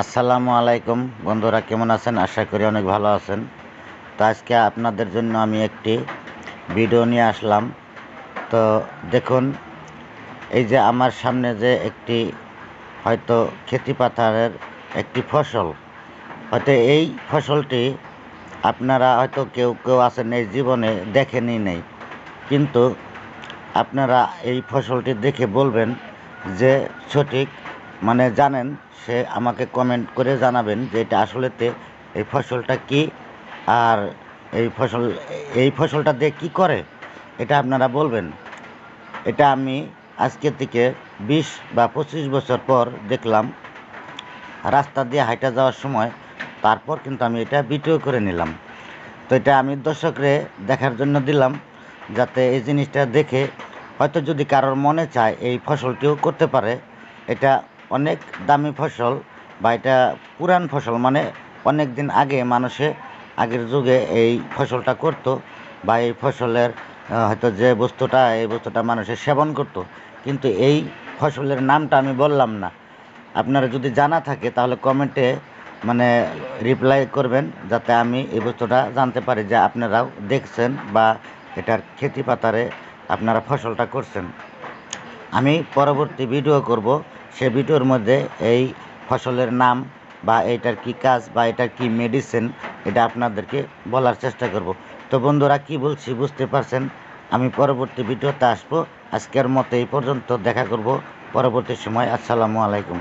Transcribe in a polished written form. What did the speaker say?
আসসালামু আলাইকুম বন্ধুরা, কেমন আছেন? আশা করি অনেক ভালো আছেন। তো আজকে আপনাদের জন্য আমি একটি ভিডিও নিয়ে আসলাম। তো দেখুন, এই যে আমার সামনে যে একটি হয়তো খেতি পাথারের একটি ফসল, হয়তো এই ফসলটি আপনারা হয়তো কেউ কেউ আছেন এই জীবনে দেখেনি নেই, কিন্তু আপনারা এই ফসলটি দেখে বলবেন যে সঠিক, মানে জানেন, সে আমাকে কমেন্ট করে জানাবেন যে এটা আসলেতে এই ফসলটা কি, আর এই ফসলটা দিয়ে কী করে, এটা আপনারা বলবেন। এটা আমি আজকে থেকে 20 বা 25 বছর পর দেখলাম রাস্তা দিয়ে হাঁটা যাওয়ার সময়। তারপর কিন্তু আমি এটা ভিডিও করে নিলাম। তো এটা আমি দর্শকরে দেখার জন্য দিলাম, যাতে এই জিনিসটা দেখে হয়তো যদি কারোর মনে চায় এই ফসলটিও করতে পারে। এটা অনেক দামি ফসল, বা এটা পুরান ফসল, মানে অনেক দিন আগে মানুষে আগের যুগে এই ফসলটা করতো, বা এই ফসলের হয়তো যে বস্তুটা, এই বস্তুটা মানুষের সেবন করতো। কিন্তু এই ফসলের নামটা আমি বললাম না। আপনারা যদি জানা থাকে তাহলে কমেন্টে মানে রিপ্লাই করবেন, যাতে আমি এই বস্তুটা জানতে পারি যে আপনারাও দেখছেন বা এটার খেতি পাতারে আপনারা ফসলটা করছেন। আমি পরবর্তী ভিডিও করব, সে ভিডিওর মধ্যে এই ফসলের নাম বা এটার কি কাজ বা এটার কি মেডিসিন, এটা আপনাদেরকে বলার চেষ্টা করব। তো বন্ধুরা, কি বলছি বুঝতে পারছেন। আমি পরবর্তী ভিডিওতে আসবো। আজকের মতো এই পর্যন্ত, দেখা করব পরবর্তী সময়। আসসালামু আলাইকুম।